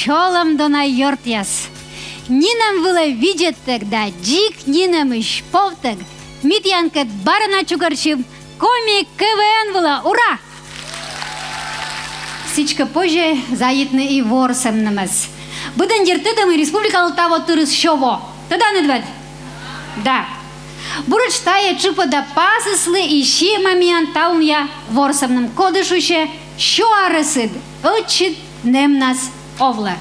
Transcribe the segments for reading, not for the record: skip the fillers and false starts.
пчелам да на йортяс. Нинам было видеть тогда, дик нинам и шповтак, митянкат барана чугарчим, коми КВН было, ура! Сичка позже заедны и ворсам намаз. Буден дертыдам и республикал того тырыс шово. Тогда не двад? Да. Буруч тая чупа да пасыслы и щи момент таун я ворсам нам кодышуще, шо арысыд, отчит нем нас овла.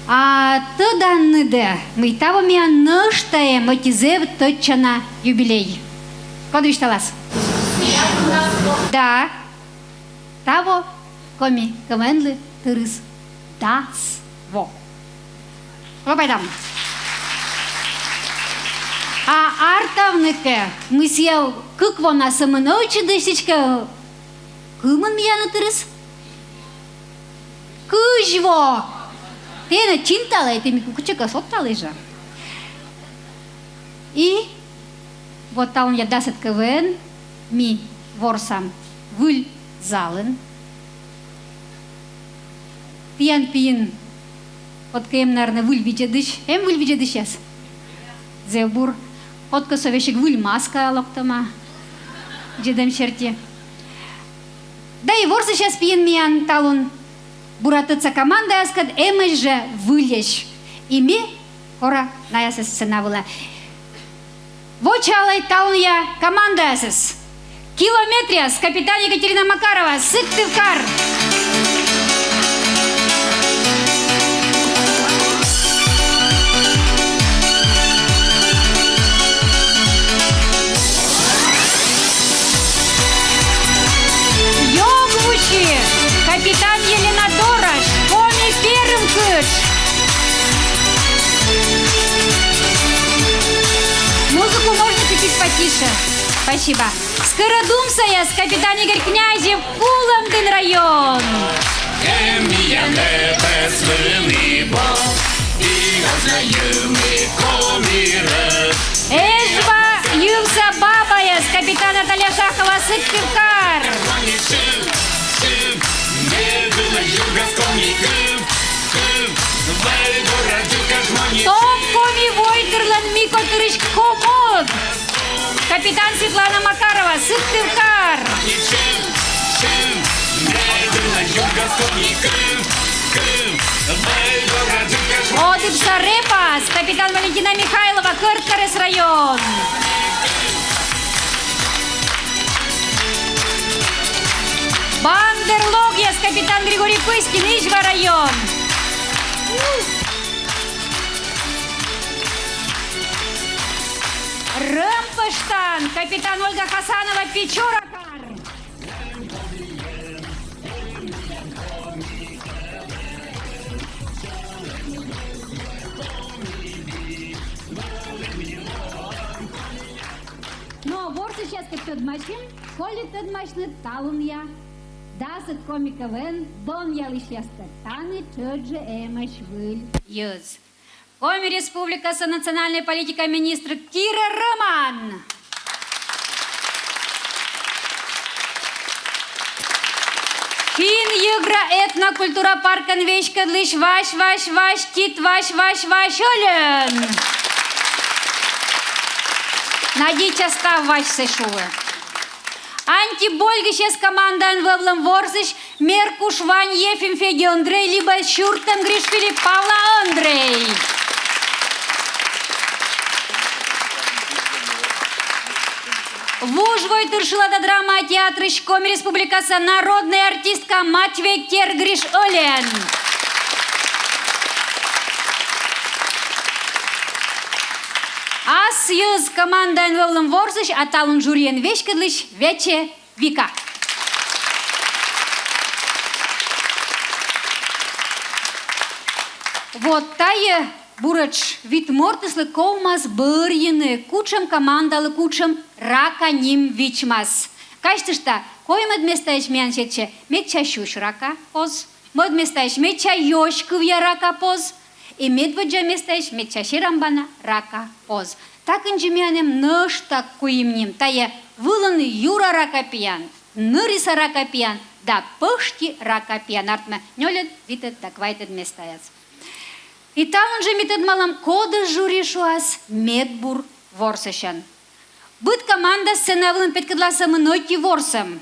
А тогда не да, мы того меня ныштаем отизев точно юбилей. Кодыш талас? Да. Того коми кавенлы тырыс дас во. Лопайдам. А артавныке мы съел как вона самоночи дышечка кымын меня тырыс? Кыжво. Ты на чинтала, это ми кукучека соптала же. И вот там я дасет КВН, ми ворсам выль зален. Пиян, от кем, наверное, выль видедыш. Выль видедыш сейчас. Зебур. От косовещик выль маска локтама. Дедам черти. Да и ворсы сейчас пиян миян талун. Буратыца команда аскад эмеш же вылеш. И ми хора наясыз сцена была. Вочалай талун я команда асыз. Километриас, капитан Екатерина Макарова, Сыктывкар. Капитан Елена Дорож, коми первым кыш. Музыку можно чуть-чуть потише. Спасибо. Скородумсая с капитан Игорь Князев, Уломдын район. Эжва Ювса Бабая с капитан Наталья Шахова, Сыктывкар. Топ коми Войдерлан Мико Тырыч Комод. Капитан Светлана Макарова, Сыктывкар. Одып Сарепас, капитан Валентина Михайлова, Кырткарес район. Бандерлогия с капитан Григорий Пыскин, Ижва район. Рэмпаштан, капитан Ольга Хасанова, Печоракар. Но ворсы сейчас как тот машин, коли тот машин талун я. Дасет комика вен, дон я лишь яста таны, чёрджи эмэш выль юз. Коми республика со национальной политикой министр Кира Роман. Фин югра этно культура паркан вещка лишь ваш тит ваш олен. Надите став ваш сешувы. Антибольга сейчас команда Анвевлам Ворзыш, Меркуш Вань Ефим Феги Андрей, либо Щуртам Гриш Филипп Павла Андрей. Вужвой Тыршилада драма театр Шкоми Республикаса, народная артистка Матвей Тер Гриш Олен. Асьюз команда Анвевлам Ворзыш, а талун жюриен вешкадлыш вече Вика. Вот тая бурач вид мортыслы ковмас бырьыны, кучам командалы кучам рака ним вичмас. Каштышта, коймад местаеш мянчетче, метча щуш рака поз, мод местаеш метча ёшкывья рака поз, и медводжа местаеш метча ширамбана рака поз. Так инжемянем нышта куимним, тая выланы юра рака пиян, нырыса рака пиян, да пышти рака пьянартме. Нёлет витет так вайтет местаяц. И там он же метод малам кода журишуас медбур ворсещан. Быт команда сценавлын петкадласа мноки ворсам.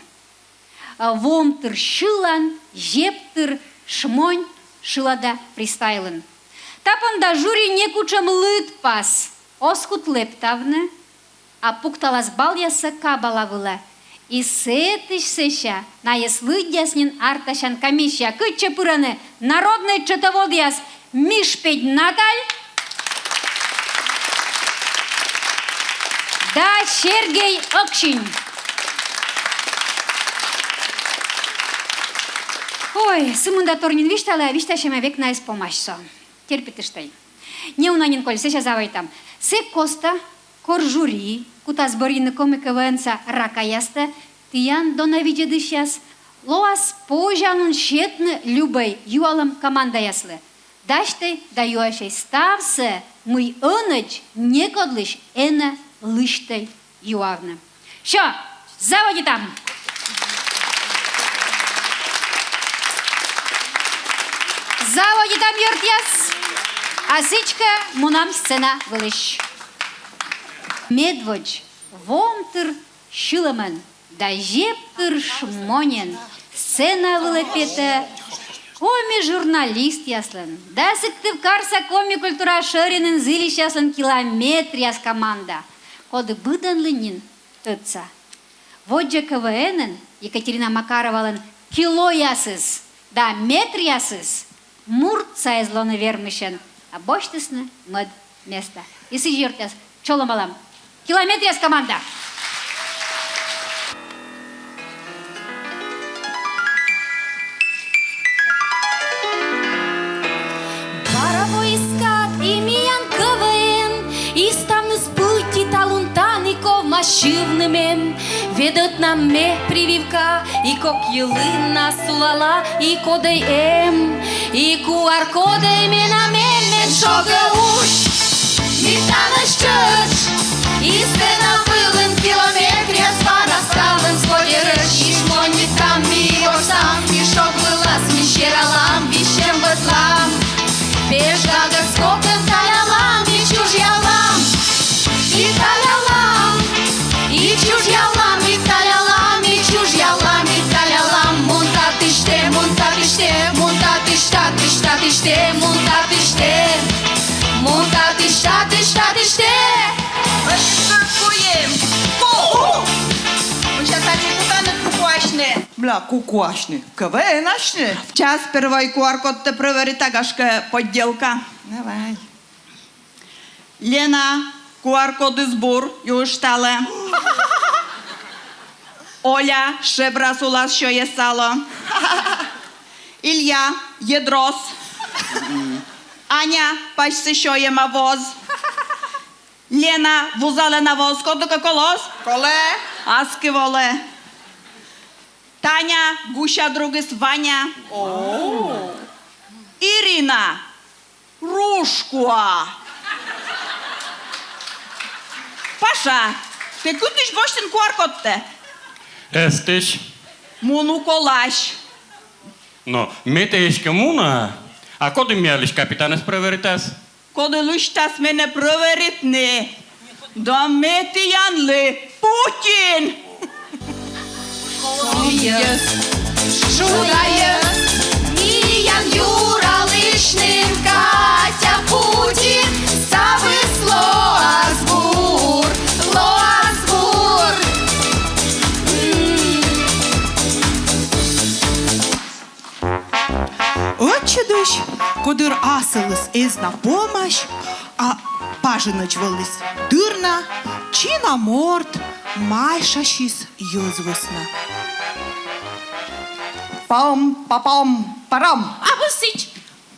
Вомтыр шылан, жептыр шмонь шылада фристайлын. Тапан да жюри не кучам лыт пас, оскут лептавны, а пукталас баляса кабалавыла. И сетыш сеща, на еслыд яснин арташан комиссия, кытча пыраны, народный чатовод яс, Мишпедь Наталь, да Сергей Окшин. Ой, сымында торнин виштала, вишташема век на испомашсо. Терпите штай. Не унанин коль, сейчас завайтам. Се коста, кор жури, кута сборины коми КВНца рака яста, тиян дона видеды сейчас, лоас пожанун щетны любой юалам команда яслы. Даштай да юашей ставсе, мы оныч не кодлыш, эна лыштай юавны. Що, заводи там! Заводи там юртяс, а сычка мунам сцена вылыш. Медводь, вомтыр шыламан, да жептыр шмонен, сцена вылепета, коми журналист яслан, да сыктыв карса коми культура шыринын зылиш яслан километр яс команда. Коды быдан лынин тыца. Воджа КВН Екатерина Макаровалан кило ясыз, да метр ясыз. Мурца излоны вермышен, а боштысны мыд место. И сыжертяс, чоломалам. Километр яс команда. Бараво искат имиян КВН, и ставны спути талунтаников машивными. Ведут нам ме прививка, и кок елына сулала, и кодой М, и QR-кодой мена мен шога уж. Митана щешь, и сцена вылын километре свара ставын сходерыш, и шмонит там миго сам, мешок вылаз, мещералам, вещем бытлам. Бежга скоком талялам, и чужьялам, и талялам, и чужьялам, и талялам, и чужьялам, и талялам. Мунтатыште, мунтатыште, мунтатыштатыштатыште, мунтатыште, мунтатыштатыштатыште. Вышкакуем! Ку! Мы сейчас один кутаны кукуашны. Бля, кукуашны. КВНашны. Сейчас первый QR-код ты провери, тагашка подделка. Давай. Лена, QR-коды сбор, юштале. Оля, шебрас у нас що є сало. Ілля, єдрос. Аня, пачці що є мавоз. Лена, вузале навоз, кодика колос. Коле. Аски воле. Таня, гуща другис Ваня. Ірина, рушкуа. Паша, ти кудиш боштин QR-кодте? Естиш, Муну колаш. no, meteiška muna. A kodi mieliš kapitanes preveritās? Коли лиштас мене проверитне. До метиянли Путін. Шудаєс, міян Юра лишним, Катя Путін, ставить лоазбур, лоазбур. Отчедуш, кодыр асылыс из на помощь, а пажыныч вылыс дырна, чина морд, майша шис юзвысна. Пам-па-пам-парам. Абусич,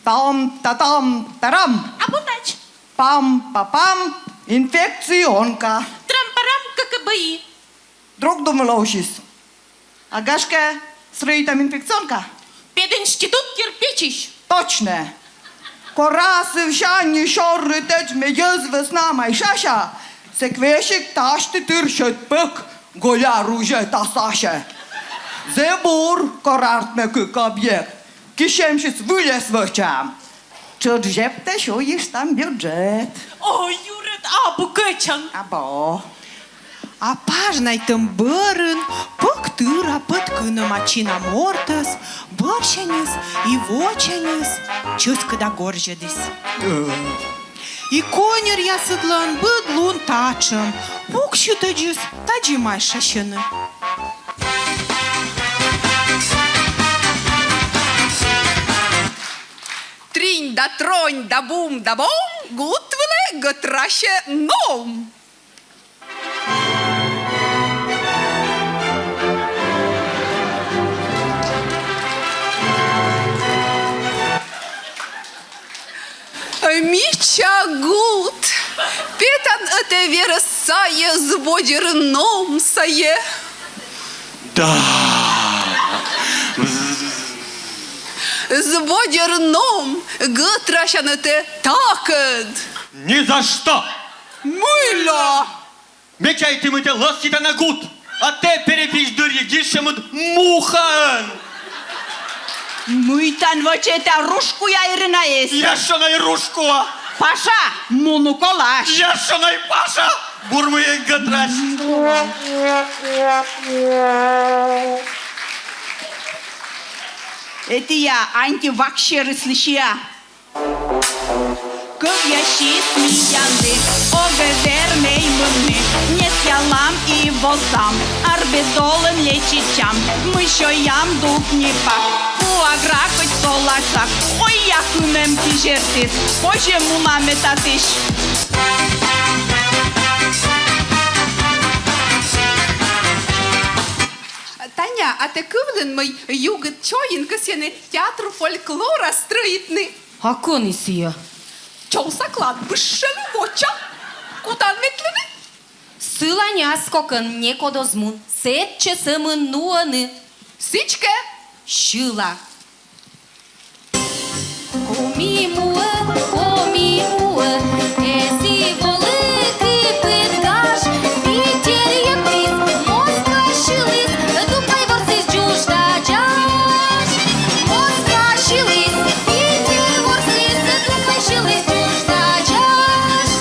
Там-та-там-тарам. абунач, Пам-па-пам. Инфекционка. трампарам, ККБИ. Друг думалаушис. Агашка, срой там инфекционка? Пединститут кирпичищ. Точно. Корасы вшани шоры течме юзвысна майшаша. Секвешик ташты тыршет пык, голя руже тасаше. Zebur koratne kobiet. Kisiem się wyles wociam. Czy odrzepte się już tam budżet? Ой, Юрет, букачан. Abo. А пажнай тым бырын, пыктыра пыткыны мачина мортас, быршенес и воченес, чыскыда горжедес. И конер ясыдлан быдлун тачым, пукщу таджис, таджимай шашыны. Тринь да тронь да бум да бом, гутвеле гатраще ном. Мича гуд, петан это версае с бодерном сае. Да. С бодерном гатращан это такед. Ни за что! Мыло. Мечайте мы те ласки-то на гуд, а те перепиздурье гишемут мухан! Muitan voceta ruškuja ir najes. Яшана и рушкова! Paša, munu kolaš. Яшана и Паша! Бурмые гатраш! Это я, антивакшеры слышия. Кövjäsi smijande, övermej munne. Nesjalam i vosam, arbedolen lečićam. Myšojam dupnipa, puagra koj solasak. Oj, jakunem ti žertis, pože mu nametatiš. Таня, а ти кивлен мой югит чоїн кисяни театру фольклора строїтни. А конисия? Чолсаклад бишели воча. Кудан метлени? Сыланя скокын некодозмун, сетче сымын нуаны. Сичке. Шыла. Коми муы, эси волы крипит гаш, Питер якрит, Москва шилис, дупай ворсис джушта джаш. Москва шилис, Питер ворсис, дупай шилис джушта джаш.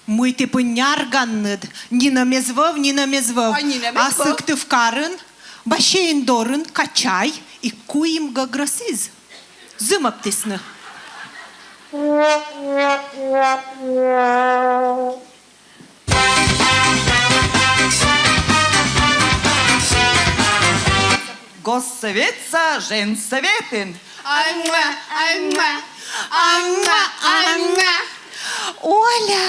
Мый ты пынярганныд, ни намезвав, ни намезвав. А ни намезвав? А сыктыв карын, башейн дорын, качай, и куим гаграсыз. Зымаптысны. Госсоветца, женсоветин. Анна, Анна, Анна, Анна. Оля,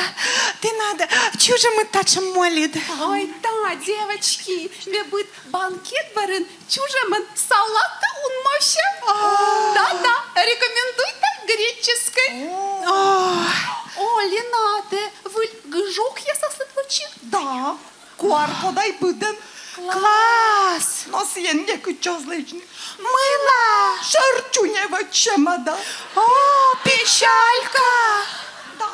ты надо, чужим мы тачем молит. Ой, да, девочки, мне будет банкет барин, чужеман салата он моше. Да-да, рекомендуй так греческой. О, Ленате, вы гжух я сосыпочи? Да, куарко дай будем. Класс! Но сьенье кучо зличный. Мыла! Шарчуне вочемада. О, печалька! Да.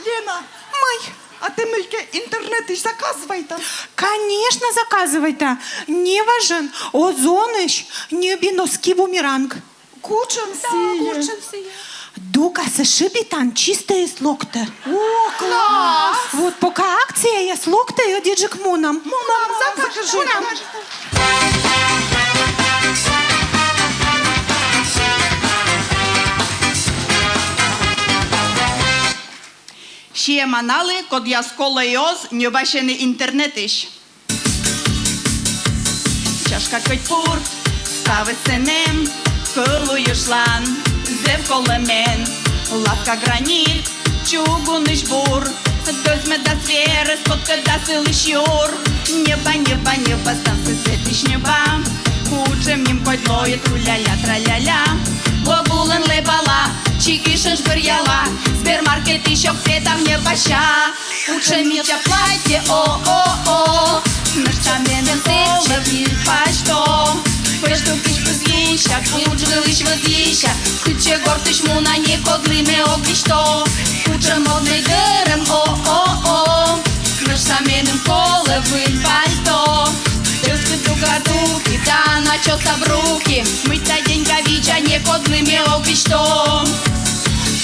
Лена, Мой, а ты мыльке интернет и заказывай там. конечно, заказывай-то. Не важен. Озоныш, не биноски бумеранг. Кучем сие. Дука сашибитан чистые слогта. О, класс. Вот пока акция я слогта и одежек муном. Мунам, закажи. Ще манали, код я скола йоз, не бачений інтернетиш. Чашка котьпур, стави синем, килуєш лан, зев колемен, лавка граніт, чугуниш бур, дозьме да звєре, спотка да силиш юр. Неба, неба, неба, станси сетиш неба, кучем нім кодлоє, труляля, траляля. Лобулен лебала, чикишен шбыряла, сбермаркет еще где-то мне баща. Ученица платье, о-о-о, наш каменен голови пашто. Пешто киш позгища, кучгылыш возища, куче гортыш муна не кодлиме обишто. Куче модный герем, о-о-о, наш каменен голови пальто. начоса в руки, мыться деньговича некодными обичтом.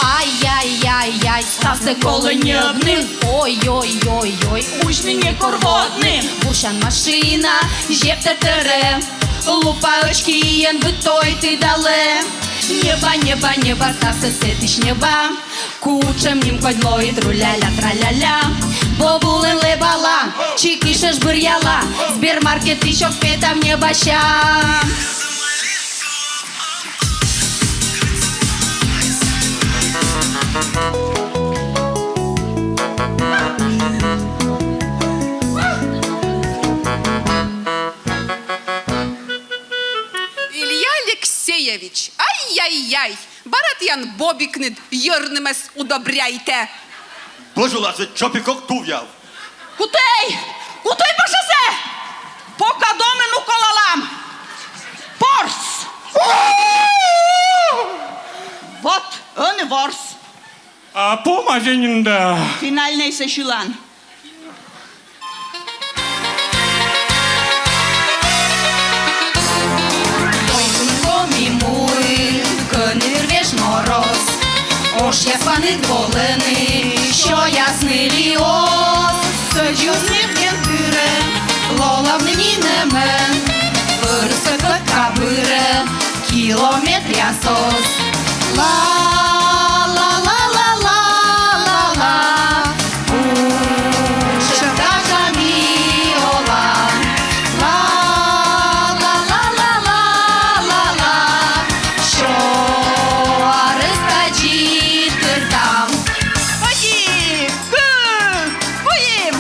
Ай-яй-яй-яй, Стався колонєбним, ой-ой-ой-ой, уж мені корвотним. Буршан машина, Жепте тере, лупаочки єн би той ти дале. Неба, стався ситиш неба, кучем нім кодло і труляля, траляля. Бо були лебала, чикіше ж бур'яла, збірмаркет і щоб питав небаща. Ілля Алексєєвич, ай-яй-яй, барат ян бобікнид, йорнемес удобряйте. Боже ласе, чопікок тув'яв. Кутей! Кутей пошосе! Пока домену колалам! Порс! Вот, он и ворс. А помазенинда. Финальный сешилан. Ой, синко мій муй, книр веш мороз. Ош я спаний дволений, що ясний ліос. Сиджу з ним кентире, лола в нині немен. Вирсте котка бире, кілометр ясос. Ла-ла-ла-ла-ла-ла-ла. Уше пташа міола. Ла-ла-ла-ла-ла-ла-ла. Що ареста дітер там. Поим! Поим!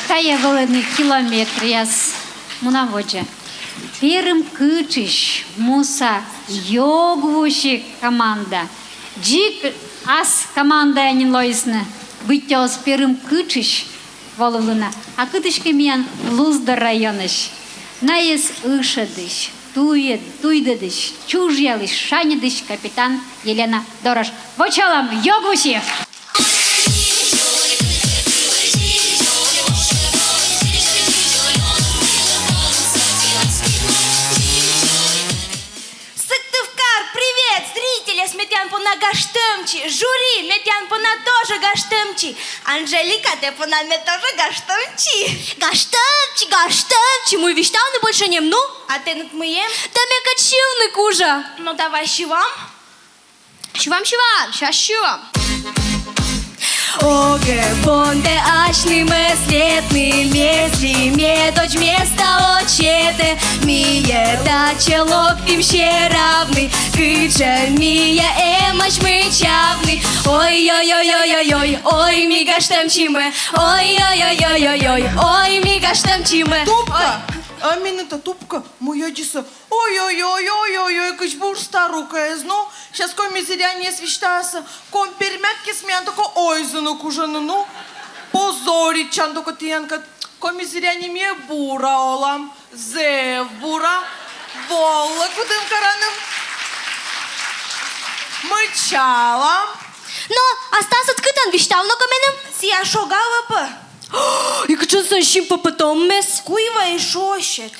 Та є великий кілометр яс мунаводжа. Перим кычыш муса йогвуши команда. Джик ас команда янин лойсны. Быттёс перим кычыш волылына. А кытышке миян Лузда районыш. Наес ышадыш, туйдыдыш, чужьялыш, шанидыш капитан Елена Дорош. Вочалам йогвуши! Сыктывкар, привет! Зрители Сметян пона гаштымчи, жюри Метян пона тоже гаштымчи, Анжелика ты пона мне тоже гаштымчи. Гаштымчи, мой виштаны больше нем, ну? А ты над моем? Да мне качивный кужа. Ну давай щивам. Щивам, сейчас щивам. Оге, бонде ашны меслетны, месли, медоч места очете, мие да челок им ще равны, кыча мия эмаш мы чавны, ой-ой-ой-ой-ой-ой, ой, ми гаштамчиме, ой-ой-ой-ой-ой-ой, ой, ми гаштамчиме. Тупка! А минута тупка, моя диса. Ой-ой-ой-ой-ой-ой, кыч бур старука ну. Сейчас кой мизеряне свищтаса. Ком пермятки смян тако ой зынок уже ну. Позорит чан тако тиянка. Ком мизеряне мне бура олам. Зев бура. Волла кудым караным. Мычала. Но, asta cât vișteau nu comenem? Si așogava pă. И că să și pe потом mes? Cuiva e шощет.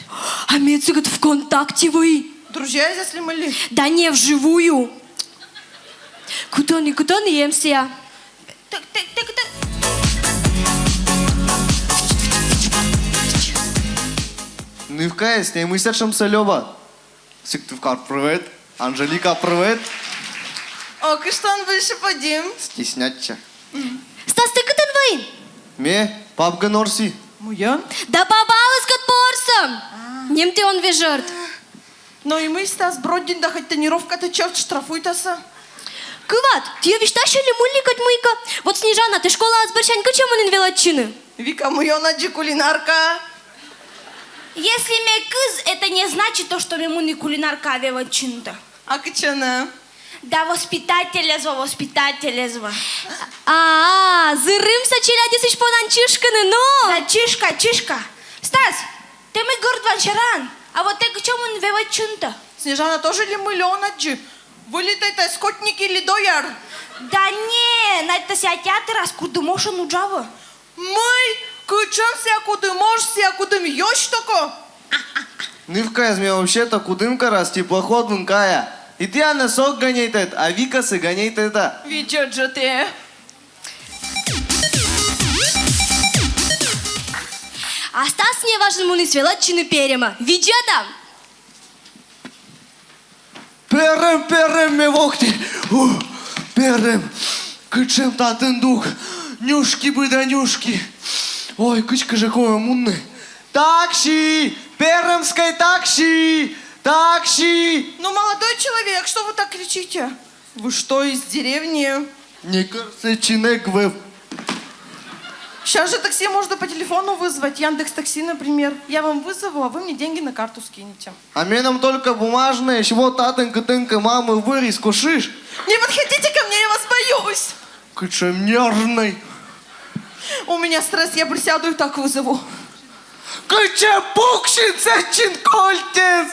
А мне цыгат в контакте вы. Друзья, если мы ли? Да не вживую. Куда не емся. Так. Ну и в КС, не мислят, що Сальова. Сыктывкар, привет. Анжелика, привет. О, кыштан выше подим. Стеснятся. Стас, ты cât voi? Ме, папка Норси. Моя? Да побалась cât порсом. Нем ты он вежерт. Ну и мы Стас бродин, да хоть тренировка-то черт штрафуй-то-са. Кыват, ты вишташ или муликать мыйка? Вот Снежана, ты школа азберчанька чем он инвелатчины? Вика, моя наджи кулинарка. Если мне кыз, это не значит то, что ему не кулинарка авеватчина. А кычана? Да воспитателезва. Зырымса челяди сыч понанчишканы, но! Да, чишка. Стас, ты мы горд ванчаран, а вот ты к чему он веватчинта? Снежана тоже ли мы Леонаджи? Вылетай-то, скотники или дояр? Да не, на это ся театр, а скуда моша ну джава. Мăi, кычем всякудым, можешь всякудым, ёщ тако? Нывкая зме вообще-то кудымка раз теплоход вынкая. И ты Анна сок гоняет, а Вика сы гоняет это. Ведет же ты. Остас не важен муны свелотчины перема. Видя там? Перем, ме вохти. Перем. Кычем татын дух. Нюшки бы да нюшки. Ой, кычка же кое мунны. Такси! Перемской такси! Такси! Ну, молодой человек, что вы так кричите? Вы что, из деревни? Не кажется, чинек вы. Сейчас же такси можно по телефону вызвать, Яндекс Такси, например. Я вам вызову, а вы мне деньги на карту скинете. А мне нам только бумажные, чего татынка-тынка мамы вырезку шиш. Не подходите ко мне, я вас боюсь. Кычем нервный. У меня стресс, я присяду и так вызову. Кычем пукшица чинкольтес.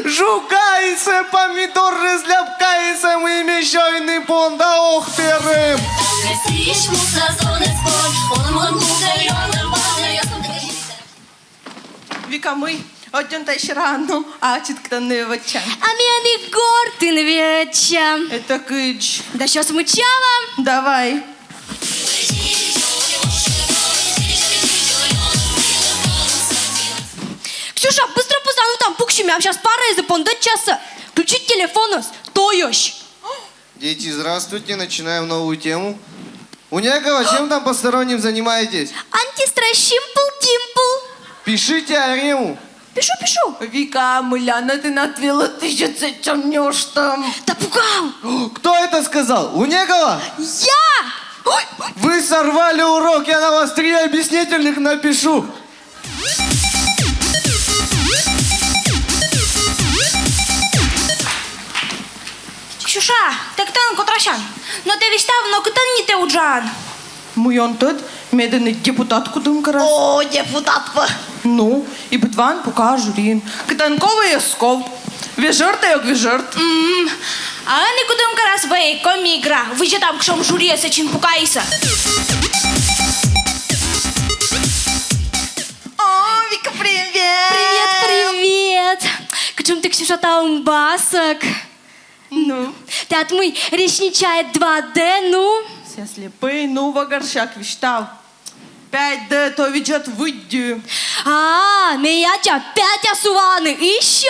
Жукайся, помидор разляпкайся, мы мещойный понда ох перем. Вика, мы один еще рано, а читканные вача. А меня гор ты навеча. Это кыч. Да сейчас мы чава. Давай. Ксюша, быстро позвони там пукшими, а сейчас пара из-за понда часа. Включить телефон, стоишь. Дети, здравствуйте, начинаем новую тему. Унякова, чем там посторонним занимаетесь? Антистресс шимпл-димпл. Пишите арему. Пишу. Вика, мыляна, ты натвела тысячи темнешь там. Да пугал. Кто это сказал? Унекова? Я! Вы сорвали урок, я на вас 3 объяснительных напишу. Ксюша, так там Котрашан. Но ты вистав, но кто не те уджан. Мой он тот, медленный депутат кудымка раз. О, депутатка. Ну, и битван пока журин. Катанковый ясков. Вежерт, а вежерт. А не кудымка раз вей, комигра. Вы же там кшом журия сечин пукайса. О, Вика, привет. Привет. Кчем ты, Ксюша, там басок? Ну, Ты от мы речничает 2D, ну? все слепые, ну, вагаршак виштав. 5D, то ведет выйди. А, меня тебя 5 осуваны. Еще.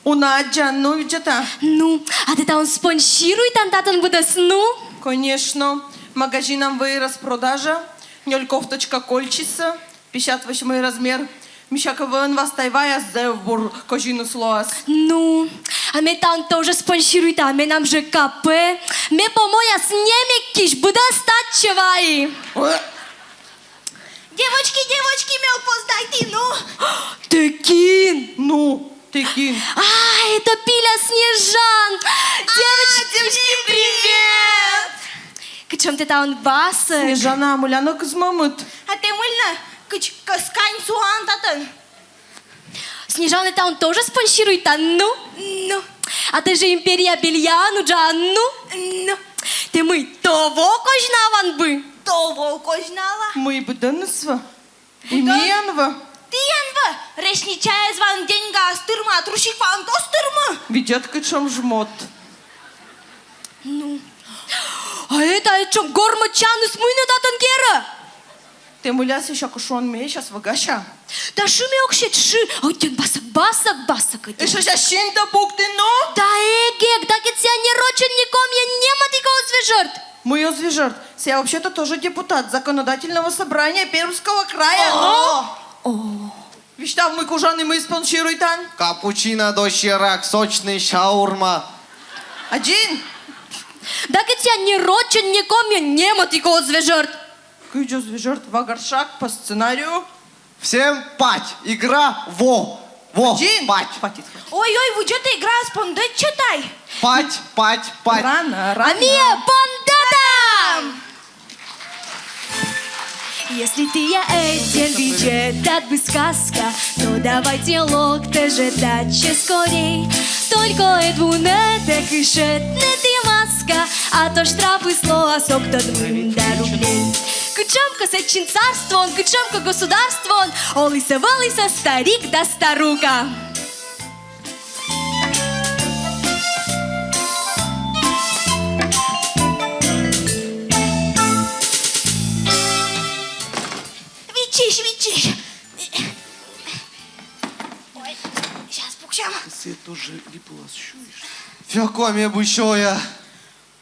У Наджа, ну, ведет а. Ну, а ты там спонсируй там татан буде сну? Конечно. Магазином вы распродажа. Нёль кольчиса. 58 размер. Мишакован вас тайвая зевбур кожину слоас. Ну, а мы там тоже спонсируй там, мы нам ЖКП. Мы помоя с ними киш буде стать чеваи. Девочки, мел поздайте, ну. Текин. Ну, ты кинь. А, это Пиля Снежан. Девочки, привет. Кычем ты там басок? Снежана, муляна кызмамыт. А ты мыльна? Каскань суан татан. Снежана там тоже спонсирует, а ну? Ну. А ты же империя белья, ну джа, ну? Ну. Ты мы того кожнаван бы. Того кожнава. Мы бы донесва. Именва. Ты янва. Решничая зван деньга стырма, трущик ван то стырма. Ведет кычом жмот. Ну. А это о чем? Гормочану смыны татан гера. Ты муляс еще кушон мне сейчас вагаша. Да шуми окшет ши. Один басок. И что сейчас щень-то бук ты, ну? Да эгек, так и тебя не рочен ником, я нема такого звежерт. Мы ее звежерт. Я вообще-то тоже депутат законодательного собрания Пермского края. Ведь там мы кужаны, мы спонсируем там. Капучино, дощерак, сочный шаурма. Один. Так и тебя не рочен ником, я нема такого звежерт. Кыджо звежерт вагаршак по сценарию. Всем пать. Игра во. Один. Пать. Хватит. Ой, вы что-то игра спондать читай. Пать. Рано. А мне бандатам! Если ты я этим видишь, так бы сказка, то давайте локте же даче скорей. Только edvunete кишетнете маска, а то штрафы слова сок до 2 рублей. Кычамка сечин царствон, кычамка государствон, олыса-валыса старик да старуха. Вичиш. Ой, сейчас пукшам. Фьоко ме бушоя.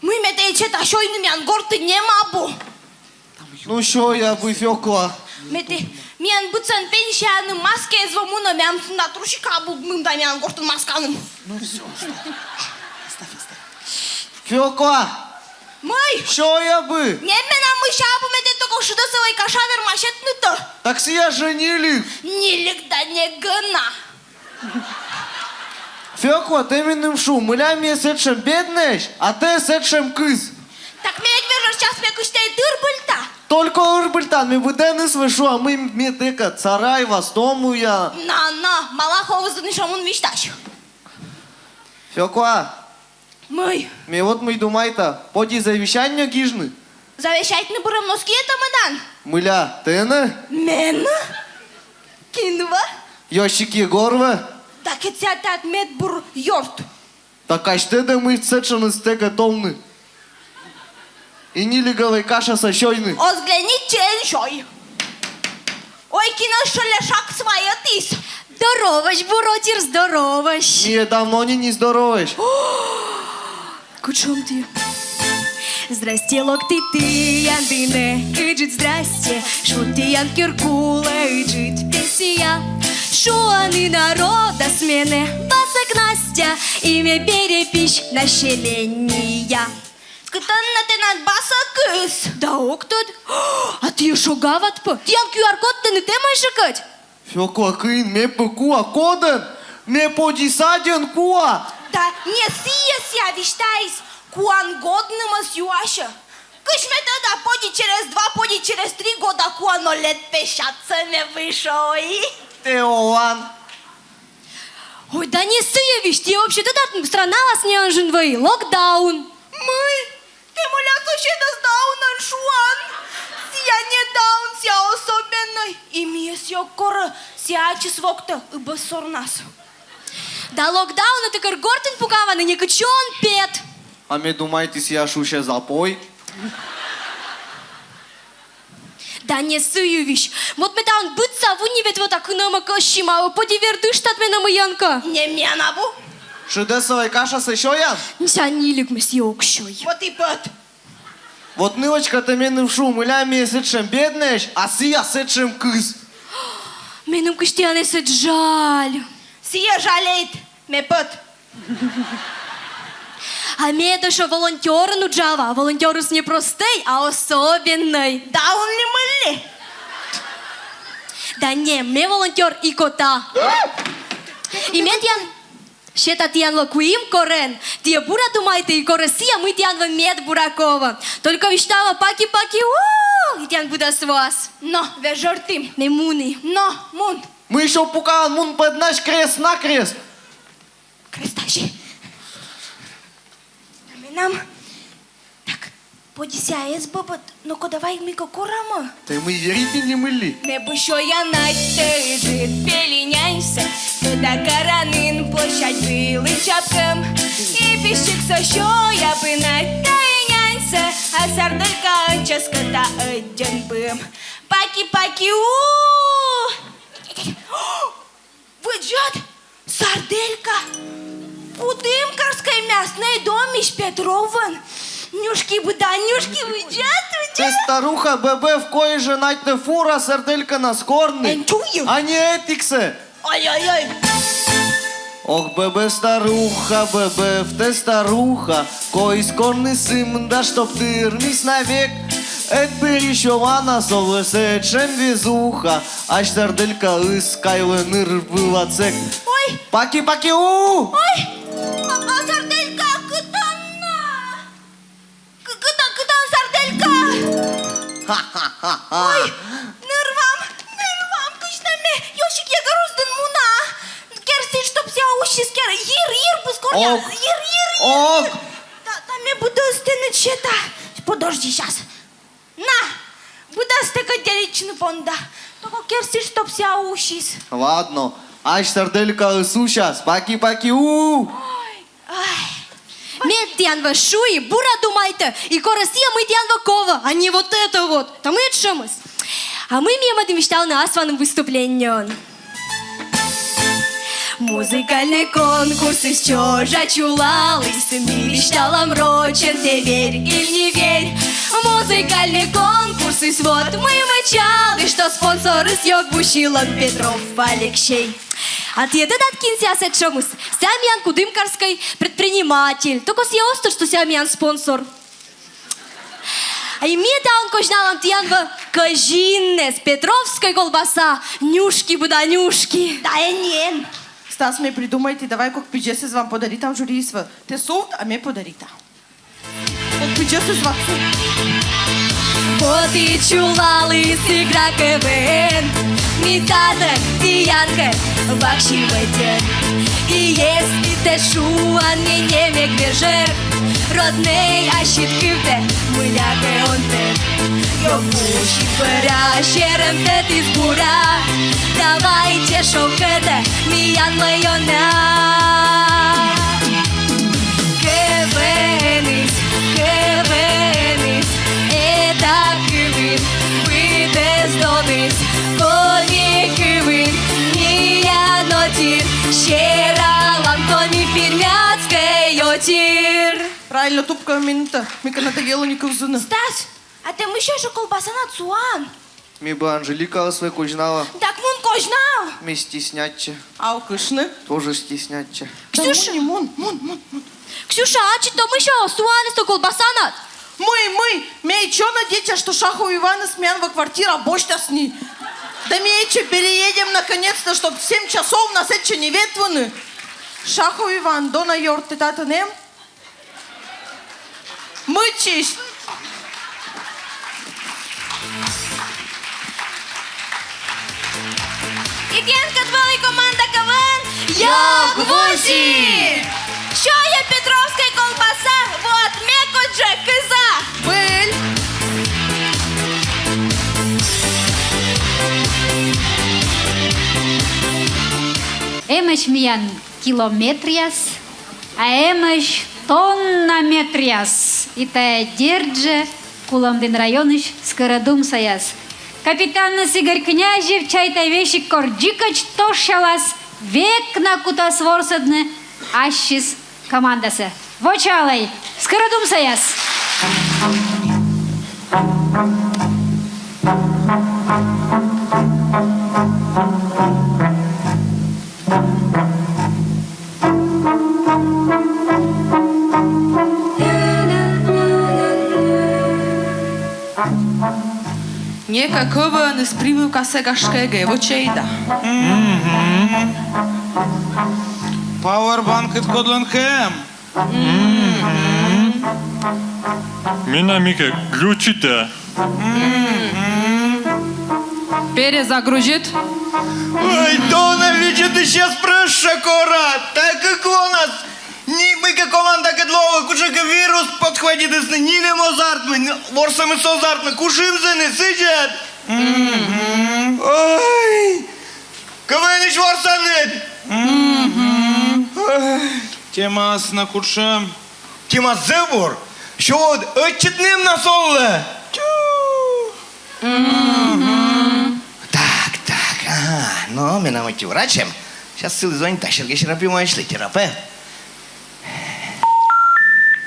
Мы метеече ташойны мян горты не мабу. Ну що я би фьоко? Мете мян буцан пенсияны маске звомуна мян на трушика бу мым да мян гортын масканым. Фьоко, Мой! що я би? Немена мышабу мете только шудосовой кашавер машетны-то. Так си я женили. Нилик да не гына. Фьоко, ти міним шу, миля мє сечем беднеш, а те сечем кис. Так меня вижу, сейчас мне куштей дырбыльта. Только урбультан, ми буденес вишу, а ми метека царай вастому я. На, Малахова занышамун мечтач. Фьоко, Мой! ми от ми думайта, поді завіщання гіжни. Завещать не будем носки это мадан. Миля, ти не? Мена? Кинва? Йощики горве? Так и цятат медбур йорт. Так а ще да ми сечем з тега томни. І нілігалай каша са щойни. Озгляни ченшой. Ой, кино шаляшак своя тис. Здороваш, буротир, здороваш. Міє давно не здоровеш. Кучом ты? Здрасте, локти ты, яндыне, кыджит здрасте, шути ян киркула, иджит песия. Шуаны народа смены, басок Настя, имя перепищ населения. Скытанна ты над басок Да ок тут. А ты шо гават по? Ян QR-код ты не темай шикать? Фьоко, кин, ме пекуа коден, ме поді саден куа. Да не сия виштайс, куан годнымас юаша. Кышме тогда поди через 2, поди через 3 года куано лет пешаться не вышой. Теован. Ой, да не сия виш, ты вообще тогда страна вас не анжинвей, локдаун. Мы? Ты муля сущеда с даунан шуан. Сия не даун, сия особенной. И мне сия кора, сия чесвокта, ибо сорнас. Да локдаун это каргортен пукаваны, не качон пет. А ме думайте си я шуше запой. Да не сию виш. Вот ме даун быца в унивет вот так нама кашима, поди вердыш тат ме нама янка. Не менабу. Шедесовай каша са щоян. Ся нилик ме си окшой. Вот и пет. Вот нивочка те мене вшу, миля мие сечем беднеш, а си я сечем кис. Менум кыштяне сет жаль. Сия жалеет, ме пет. А мне это что волонтер нужава, волонтерус не простой, а особенный. Да он ли мыльный? Да не, мне волонтер и кота. И мен тян, щета тян лакуим корен, тия бура думайте и коросия, мы тян в мед буракова. Только виштава паки-паки, и тян буда с вас. Но, вежортим, не муни. Но, мун. Мы еще пукан мун под наш крест на крест. Крестащий. Нам так, подися бабат, ну-ка давай ми курама. Ты мы верите не мыли. Не бушо я найте жит пеленяйся, когда каранин площадь были чапком. И пищик сощу я бы накаяйся, а сарделька ческата один бым. Паки-паки, выджат, сарделька. У дымкарской мясной домищ Петрован. Нюшки буда, нюшки выджат. Ты старуха ББ в кое же найте фура сарделька на скорный. Энчую. А не этиксе. Ой-ой-ой. Ох, ББ старуха, ББ в те старуха, кой скорный сын, да чтоб ты рнись навек. Эт перещована совесе чем везуха, аж сарделька искайлы ныр была цек. Ой. Паки-паки-у! Ой, а сарделька, кытанна? Кытан сарделька? Ха-ха-ха-ха! Ой, нырвам, кычнаме, ёшик я гороздын муна. Керстин, чтоб ся ущи скер, ир, быско Ок. Ок. Да мне буду стеночета. Подожди сейчас. На! Буду стекать понда. Только керси, чтоб вся ушис. Ладно. Аж сарделька сушас. Паки-паки. У. Медянва шуи, бура думайте. И коросия медянва кова, а не вот это вот. Там и чемыс. А мы мимо мечтал на асфальтном выступлении. Музыкальный конкурс из чёжа чулалась. Мечтала мрочен, ты верь или не верь. Музыкальный конкурс из вот мы мчали, что спонсоры съёк Бушилон Петров Алексей. Отъеда от кинсиаса чомус. Сямьян Кудымкарской предприниматель. Только съеосту, что Сямьян спонсор. А имеет он кожналом тянва кожинне с Петровской колбаса. Нюшки буданюшки. Да я не. Стас, ме придумайте, давай как пиджеси вам подари там журийство. Те солт, а ме подари там. Как пиджеси звать. Вот и чулалы с игра КВН. Митата, Диянка, Бакшивайте. И если ты шуан, не мегвежер, родный ащиткивте, мыляке он те. Йопуши пора, щерем те ты сбура. Давайте шокете, миян майона. КВНис, КВНис, это кывин, вы дездонис, кони кывин, не я нотир, щера лантони пермяцкой йотир. Правильно, тупка минута. Мика надоела никак зуна. Стас, а ты еще же колбаса на цуан? Ми бы Анжелика свой кожнала. Так мун кожнал. Ми стеснятче. А у Кышны? Тоже стеснятче. Ксюша, Мун. Ксюша, а че там еще суан из колбаса над? Мы. Ме чё надеть, что Шаху Ивана смянва квартира, бочта с ней. Да мече переедем наконец-то, чтоб в 7 часов нас это не ветваны. Шаху Иван, дона йорт, тата нем? Мычись. І Тянка двоє команда КВН Як Вусі! Що є Петровська колбаса? Вот мекодже киза! Быль. Емеш миян километрияс, а емеш тоннаметрияс. Итая держи Куламдин районыш скородум саяс. Капитан Игорь Князев, чайта вещи корджикач тошалас, век на кутас ворсадны, ащис командасы. Вочалай, скородум саяс. Никакого не спримивка сега шкеге, вочейда. Powerbank от Godlanhem. Mina Mike, ключите. Перезагрузит. Ой, Дона, ведь ты сейчас проша кора. Так как у нас мы как команда Кедлова, куча вирус подхватит из нили мозартмы, ворсами созартмы, кушим за не сидят. Ой, КВН ворсанет. Темас на куршем. Тима зебор, що от отчетним на соле. Так, ага, ну, ми нам врачем. Сейчас силы звонит, а Сергей Шерапимович, шли терапевт.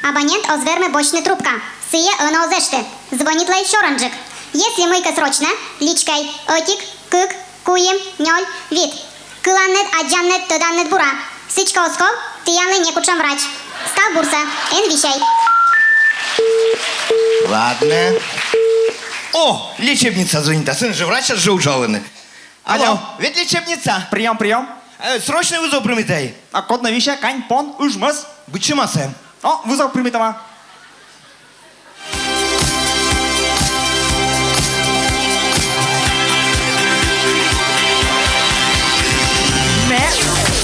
Абонент озверме бочная трубка. Сие она озеште. Звонит лай шоранджик. Если мойка срочно, личкой отик, кык, куем, ноль, вид. Кыланнет, аджаннет, тоданнет бура. Сычка оскол, тиянлы не кучам врач. Скал бурса, эн вещай. Ладно. О, лечебница звонит, а сын же врач, а же ужаленный. Алло, ведь лечебница. Прием. Срочный вызов примитай. А код на веща, кань, пон, ужмас. Бычымасы. О, вызов примитова.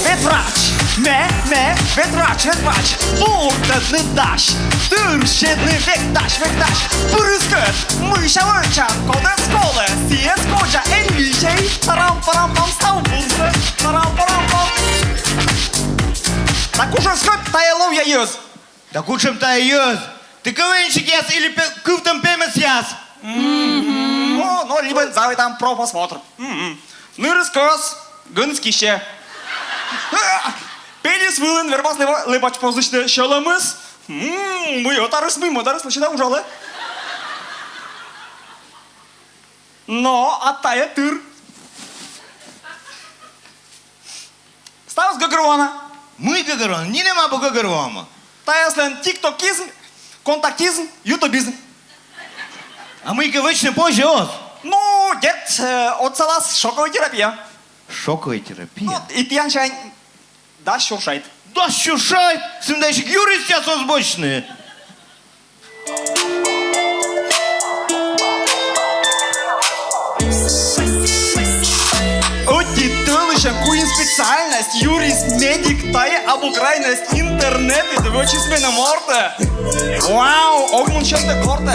Медврач. Не, ветрач, бурта не даш, тирще не векташ, Пырыскет, мыша вычан, кода сколы, сиес коджа, энвичей, тарам-парам-пам, стал бурса, тарам-парам-пам. Так уже скот таялов я ез. Так учим та ез. Ты КВНщик яс или кывтом пемец яс? Ну, либо завай там про посмотр. Ну и рассказ, гынскище. Пелис вылын, вербас лыбач позычты шалымыз. Мы отарыс, лачыда ужалы. Но оттая тыр. Ставыз гагырвана. Мы гагарон, не нема bu гагарвама. Таяслен тиктокизм, контактизм, ютубизм. А мы вечно позже оз. Ну, дед, от салас шоковая терапия. Шоковая терапия? И пьянчай, да, шуршает. Да шуршает, сымдайшик юрист яс озбочный. Оти тылыша куин специальность, юрист, медик, тая обукрайность, интернет и двочисленная морда. Вау, огнул часто гордо.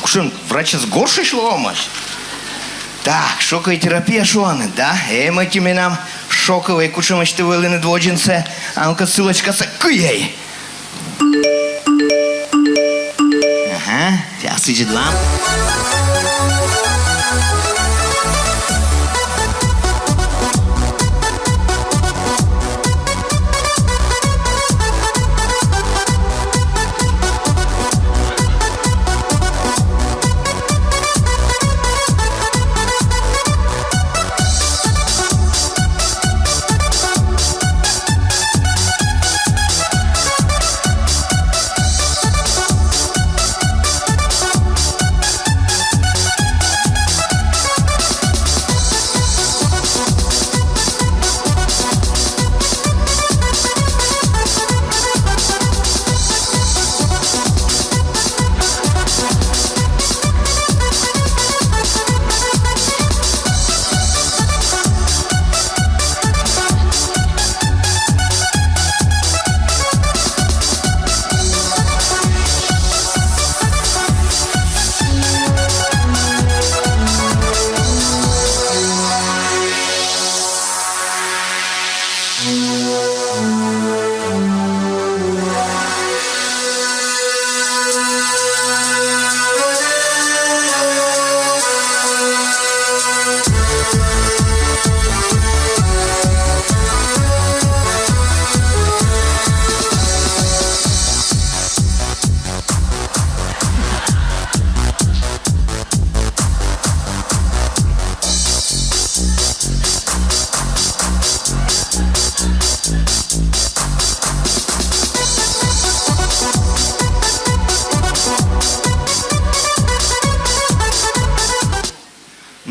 Кушин, врач с горшей шло мать. Так, шоковая терапия шуаны, да? Мы тебе нам шоковые кушамач ты вылыны дводжинце. А ну-ка ссылочка с куей. Ага, сейчас идет вам.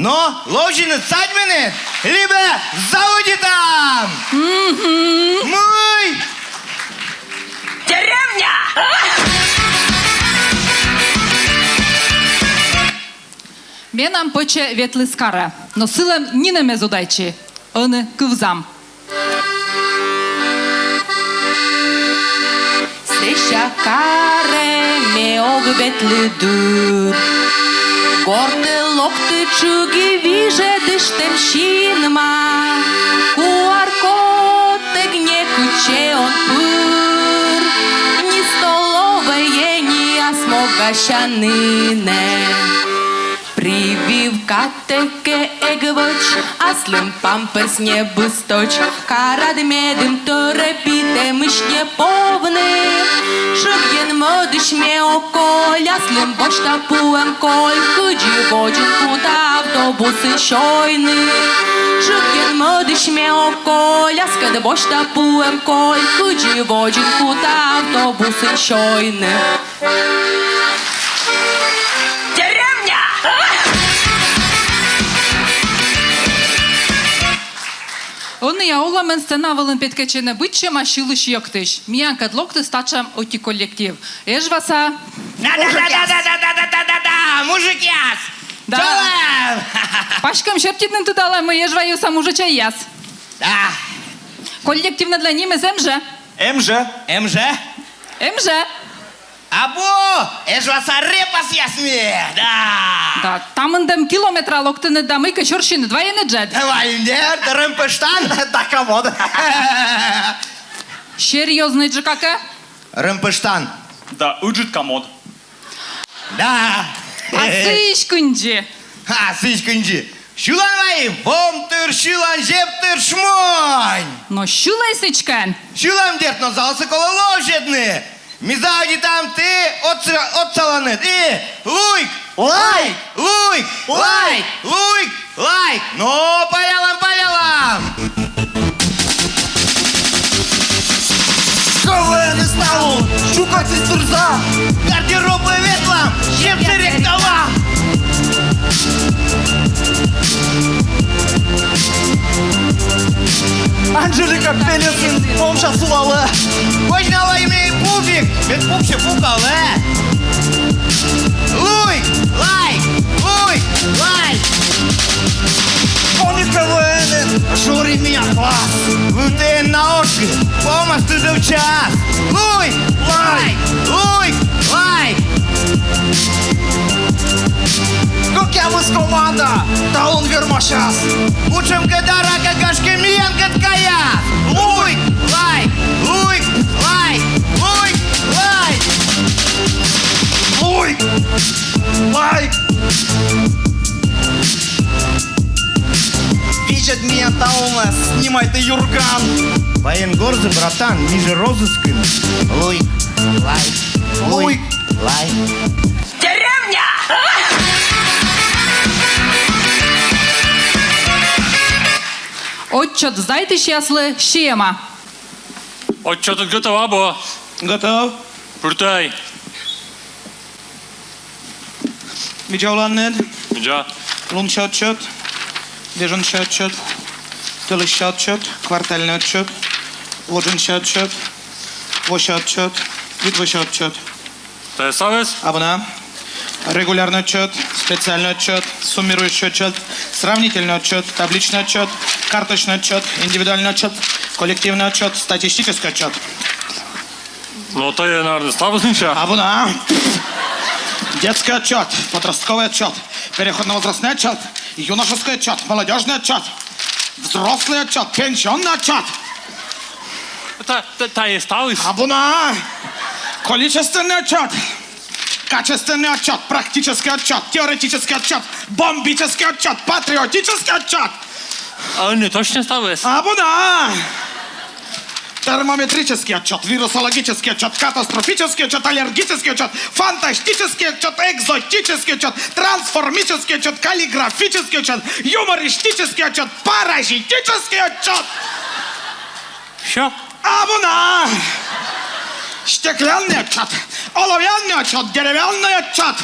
Но ложина садь мене, либо заводи там. Мой. Деревня! Менам пече ветлискара, но силам нине мезодайчи, аны кывзам. Сещакаре меог ветлидур, горте локти чуги виже дыштем шинма, куаркоте гне куче он пыр, ни столовые, ни осмогащанине. Прививка теке егвоч, аслым памперс не бысточ, карад медым торепите мышне повны. Шуген модыш ме околь, аслым бочта пуэм коль, куджи боджин кута автобусы шойны. Шуген модыш ме околь, аскад бочта пуэм коль, куджи боджин кута автобусы шойны. Оны я оламен сценавалын петкечене бычче машилыш йоктыш. Миян кадлокты стачам оти коллектив. Эж васа... Да, мужик яс. Да. Пашкам шептитнын тудала, мы ежва юса мужича яс. Да. Коллективно для ними МЖ. МЖ. МЖ? МЖ. Або, ежваса репас ясме, да. Да, там індем кілометра локтини дами качорщини, два є не джет. Давай, не, ремпештан, така вода. Серйозний джекаке? Ремпештан. Да, уджит комод. Да. А сишкунджі. Ha, сичкунджи. Шулан вай, бомтыр, шулан жептыр, шмонь. Ну, щулай сичкен. Шулан дертно залсы коло лошадны. Мизауди там ты отцаланет. И луйк, лайк, луйк, лайк, луйк, лайк. Ну, палялам, палялам. КВН стало, шукать сестрза. Гардеробы ветлам, жепты ректала. Анжелика Пелесин, помша сулалы. Кожнала имеет пуфик, без пупси пукалы. Луйк, лайк, луйк, лайк. Они КВН, жюри меня класс. Вытен на ошки, помощь ты в час. Луйк, лайк, луйк, лайк. Как я мы с команда, да он верма сейчас. Учим кадара, какашки миянка ткая. Луйк, лайк, луйк, лайк, луйк, лайк. Луйк, лайк. Видят меня Таумас, снимай ты Юрган. Военгорзы, братан, ниже розыском. Луйк, лайк, луйк, лайк. Отчет здайте щасли, щема. Отчет готов, або. Готов. Пуртай. Видеоланнет. Миджа. Лунча отчет. Беженча отчет. Тылыща отчет. Квартальный отчет. Лоджинча отчет. Воща отчет. Витвоща отчет. Та савес? Абона. Регулярный отчет, специальный отчет, суммирующий отчет, сравнительный отчет, табличный отчет, карточный отчет, индивидуальный отчет, коллективный отчет, статистический отчет. Ну, то я, наверное, ставил ничего. Абона. Детский отчет, подростковый отчет, переходно-возрастный отчет, юношеский отчет, молодежный отчет, взрослый отчет, пенсионный отчет. Та я ставил. Абона. Количественный отчет. Качественный отчет, практический отчет, теоретический отчет, бомбический отчет, патриотический отчет. А не точно ставил. Абуна! Термометрический отчет, вирусологический отчет, катастрофический отчет, аллергический отчет, фантастический отчет, экзотический отчет, трансформический отчет, каллиграфический отчет, юмористический отчет, паразитический отчет. Что? Абуна! Стеклянный отчет, оловянный отчет, деревянный отчет.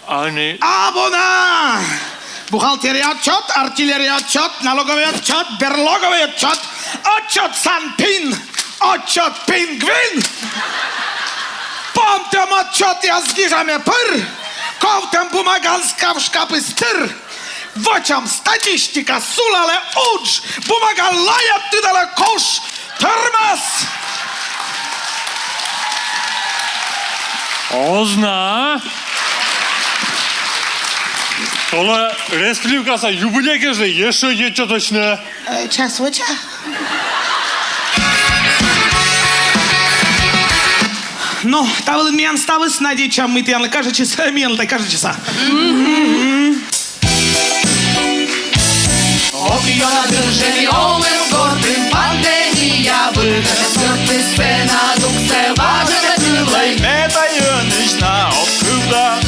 А не... Абуна! Бухгалтерия отчет, артиллерия отчет, налоговый отчет, берлоговый отчет, отчет Санпин, отчет Пингвин. Помтем отчет я с гижами пыр, ковтем бумаганска в шкапы стыр. Вочам статистика сулале удж, бумага лая тыдале кош, тормоз. Озна. Тола республикаса юбилейге же еще есть точно. Час воча. Ну, тавыл мен ставыс надечам мы тянлы кажется, менлы кажется. Океанадыр живьёмым гордым пандемия выгода смерти спена дуксе важен тылой. Это юнична открыта.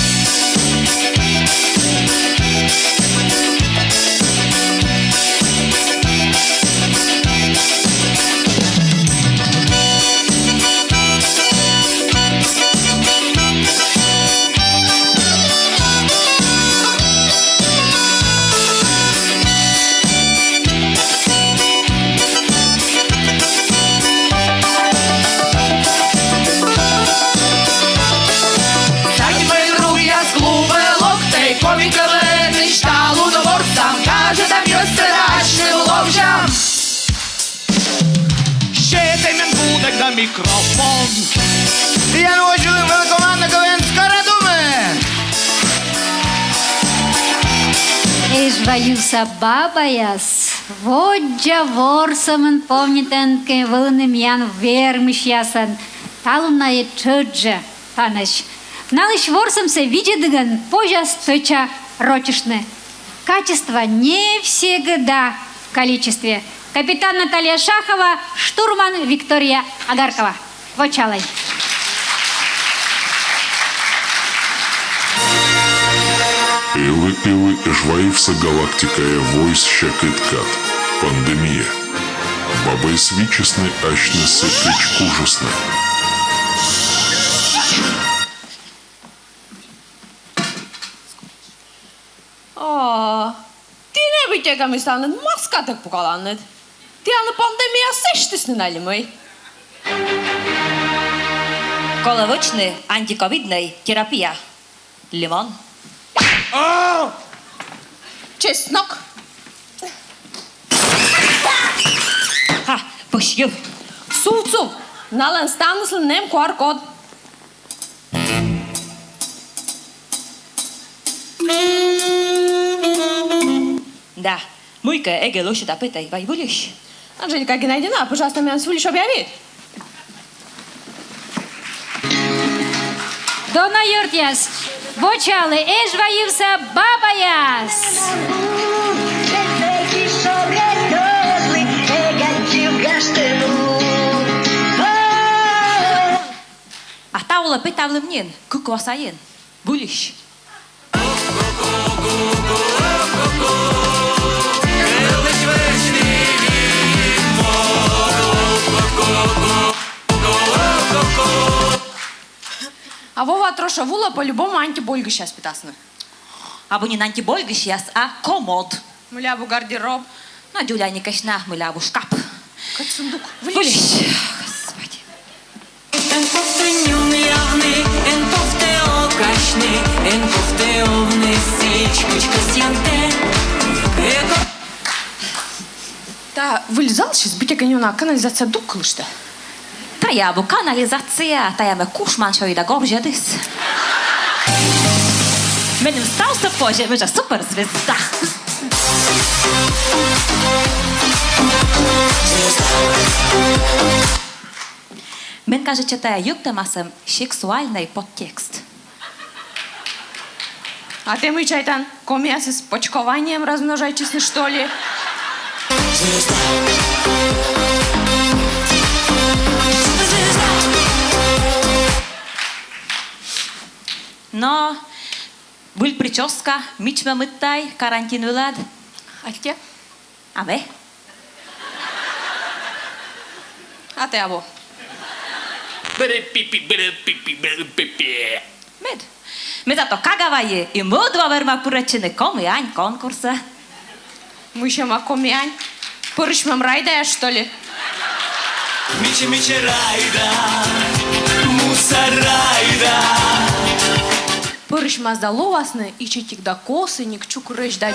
микрофон. Я очень великоманна КВН Скородуми. Ежваюса бабаяс, воджа ворсамын помнитенке вылыным ян вермиш ясан, талунае чыджа, таныш. Налыш ворсамся видедыган пожас точа рочишны. Качество не всегда в количестве. Капитан Наталья Шахова, штурман Виктория Агаркова. Вочалай. Пилы, жваився галактикая войс щекыткат. Пандемия. Бабы свичесны, ащны сыкыч ужасны. Tine bir tekemisläinen maskatepukalannet. Tiedän pandemia sestysnä nälimöi. Коловочный антиковидный терапия. Лимон. Чеснок. Ha, пошью. Суцу. Нален станыслы нем QR-код. Да, муйка эге лучше допытай, вай будешь? Анжелика Геннадьевна, пожалуйста, меня свулишь объявить. Дона Юртяс, вочали, ежваюса бабаяс. А таула пытавлы мнен, куквасаен. Будешь? А Вова троша вула по-любому антибольга сейчас питасны. Або не антибольга сейчас, а комод. Мулябу гардероб. Ну, Дюля не кашна, мулябу шкаф. Как сундук. Будешь? Господи. Та вылезал сейчас, битяга нюна, канализация дуккал, что? Tajabu kanalisacja, tajamy kuszman shoida gorziadys. Będę stał sobie w pozie, że super zvezda. Мен кажется, тая юбка масом сексуальный подтекст. А ты, мы чайтан, комьясы с почкованием размножайтесь, что ли? Но был прическа, мичма мыттай, карантин вылад. А где? А вы? А ты, або? Med. Me zato kagavaje i mudva verma purečene komijань конкурса. Мы еще макомиань. Порышмем райда, что ли? Мичи райда, мусорайда. Порышма заловасны, и читик да косы, ник чукрыш да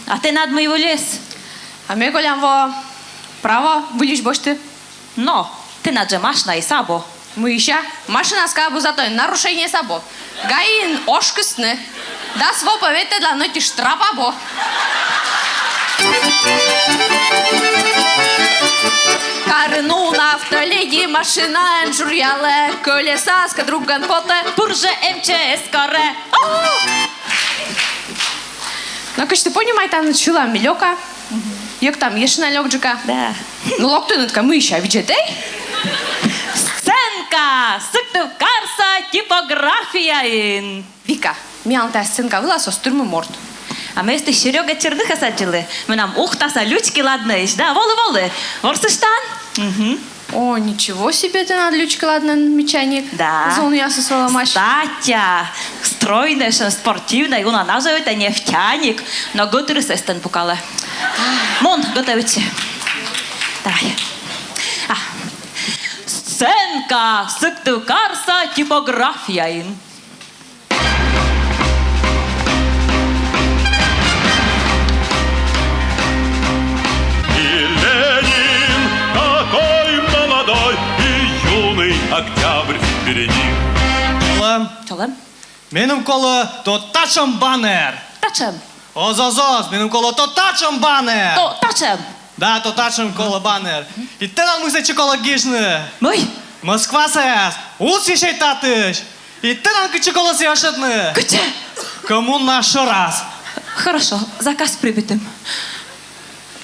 А ты над моего лес? А мы голям во право, вылишь бош ты? Но, ты над же машина и сабо. Мы еще машина скабу зато нарушение сабо. Гаин ошкусны. Да сво повете для ноти штрапабо. Карну на автоледи машина журяле колеса с кадруган поте. Пурже МЧС коре. Ну, конечно, ты понимаешь, там начала милёка. Як там, ешь на лёгджика? Да. Ну, локтунутка мы еще видите? Сценка! Сыктыв карса типография. Вика, меня та сценка была со стурмы морд. А мы с Серега Черныха садили. Мы нам ухтаса лючки ладнеешь, да? Волы. Ворсыштан? Угу. О, ничего себе ты над лючкой ладно, мечаник. Да. Зону я сосвала мать. Статя. Стройная, спортивная. Он называет нефтяник. Но готовы сестен пукала. Мон, готовите. Давай. Сценка. Сыктыв карса типография. октябрь впереди. Чолем. Менің қолы тотачым банер. Тачем. Оз, менің қолы тотачым банер. Тачем. Да, тотачым қолы банер. И ты нам музыч экологичный. Мой. Москва сэс. Ус еще татыш. И ты нам кычы колос яшетны. Кычы. Кому наш раз. Хорошо, заказ прибитым.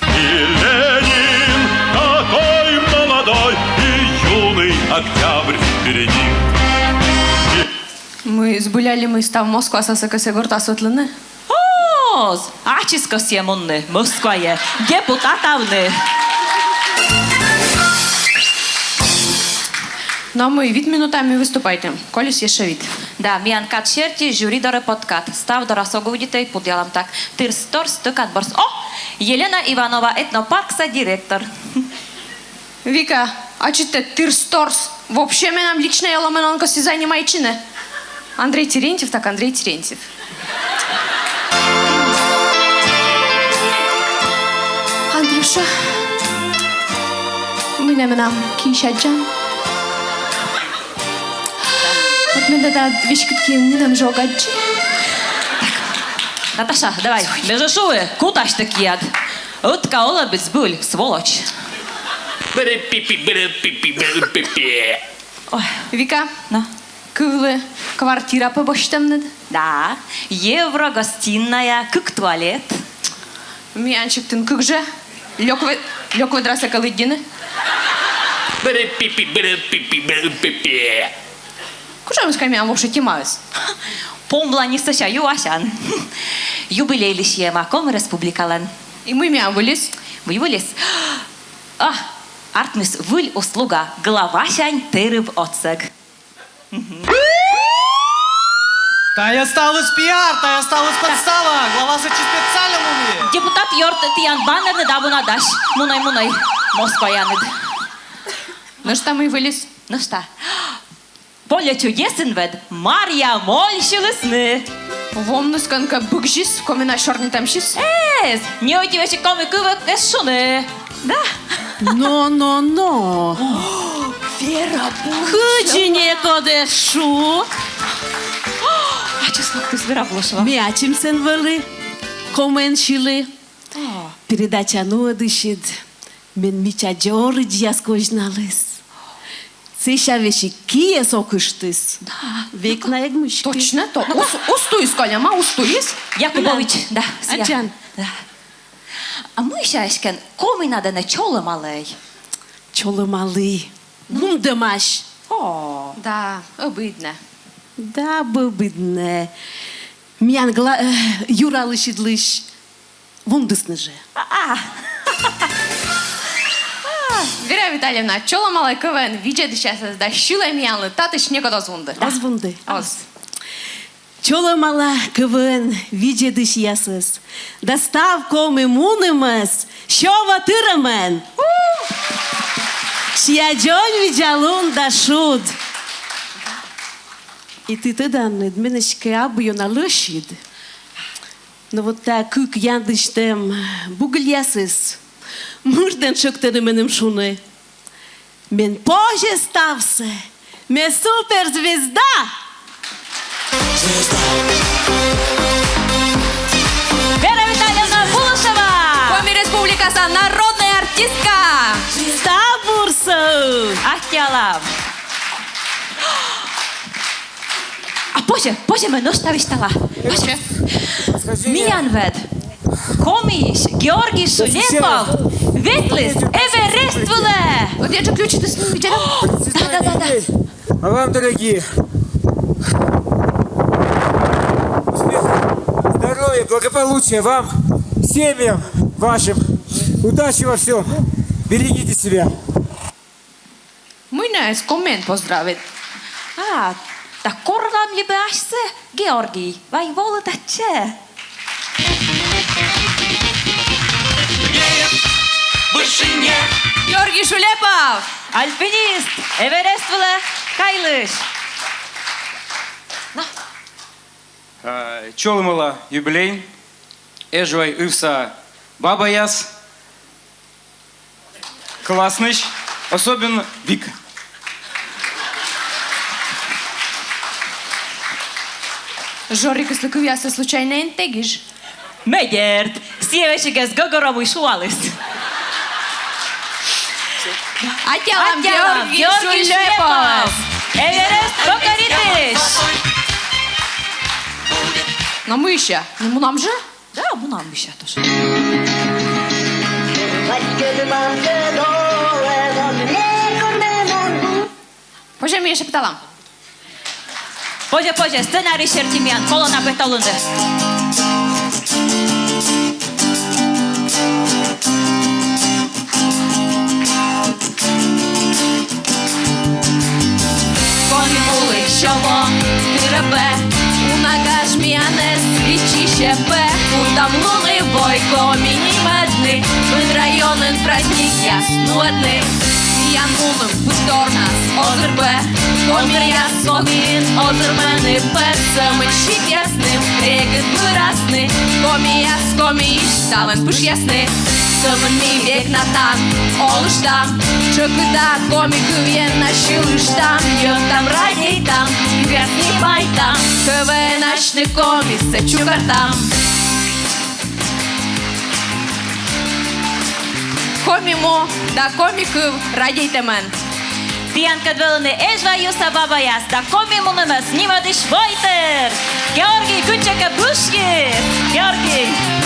И Ленин такой молодой, и юный октябрь впереди. Ми збуляли ми став Москва сасакасе горта светлини. Оз, ачискос je munny, Moskva je депутатавны. Ну а ми від минутами виступайте. Колись є ще від. Да, Mianka Čerti, žuri dore potkat. Stav do rasogu vidite, podjelam tak. Tyr stor stukat bors. O! Jelena Ivanova, etnoparksa директор. Вика, а чи те тирсторс? Вообще ми нам лично я ломенонко си занимайчине. Андрей Терентьев, так Андрей Терентьев. Андрюша, ми не нам кишаджан. От ми да вишкатки не нам жогаджи. Наташа, давай, бежишуй, куда ж таки яд? Утка ола безбуль, сволочь. Ой, Вика, No. кывлы, квартира побощтемнед. Да, евро гостиная, как туалет. Мианчик, тын кык же? Лёк выдраса калыддины. Кужа мы с камиам вообще тимаюсь? Помла не саша, юасян. Юбилей лишь маком республикален. И мы мя вылез. Вы вылез. А, Артмис выль услуга. Главасянь тырыб отсек. Та осталось пиар, та осталось подстава. Глава сочи специально муми. Депутат Йорт Тиян Баннер не дабу надаш. Мунай. Москва янед. Ну что мы вылез? Ну что? Поле чудесен вед. Марья Мольщилесны. Вомну сканка быкжис, комина шорни тамшис. Эс, не отивеши коми кывек эшуны. Да. Но. Вера Хыджине кодешу. А число ты Вера Блушева? Мячим сенвели. Коменшили. Передача нуадышит. Мен мича Джордж яскожналыс. Сыша веши кие сокыштыс. Да. Век на ягмышки. Точно то. Устуис, Коляма, устуис. Якубович, да. Аджан. Да. А мы шашкен, коми надо на чолы малый. Чолы малы. Бумдамаш. О. Да, обидно. Да, бобидне. Мян Юра лышидлыш. Вундысны же. Вера Витальевна, чола малай КВН, виджет сейчас да щила мянлы, татыш некуда звунды. Азвунды. Оз. Чола мала КВН, виджедыш ясыс. Доставку мы мунымыз, шова тырамен. Шияджон виджалун да шуд. И ты тогда недменешке абую на лошадь. Но вот так, как яндыштем, бугл ясыс. Мурден шоктери менем шуны. Мен позже стався. Мен суперзвезда. Вера Витальевна Булышева! Коми Республикаса, народная артистка! Стабурсу! Ахтялав! А позже мы нож ставишь тала. Миянвед! Комиш, Георгий Шулепов! Ветлис, Эверествуле! Вот я же ключи-то с ним видела. Да. А вам, дорогие, успеха, здоровья, благополучия вам, семьям вашим, удачи во всем, берегите себя. Мы нас коммент поздравит. А, так кордам ли башься, Георгий? Вай волы таче. Больше нет. Георгий Шулепов! Альпинист, Эверествуле, Кайлыш. Чолымыла юбилей, эжвай ывса баба яс, классныш, особенно Вика. Жори, кыслыкывясы случайно интегиш. Megért! Szívességes Gagaramú is Уалис. Атялам Георгий Шулепов. Эверест Покоритыш. На мыща. Ну, нам же? Да, bu нам еще тоже. Позже я шептала. Позже, сценарий Шертимян, колона Беталунды. Помінули, що вон тиребе, у нагаш м'яне свічище пе, у там луни бойко міні медни, вид районен праздник яснуедни, міян муним пусторнас озербе, комір ясогін озермений персем щит ясним, регет вирасни, коміяс коміш ставен пуш ясни, Сымный век натан, олыш там, чокыда комиков ен нащылыш там, йön там радей там, грязный бай там, КВ ночный комис, чукар там. Комимо, да комиков радей темен. Pian kadvelni Ezsvájussza babajász, da komimunemes Nivadis Vajter! Georgi Kucsaka Buski! Georgi!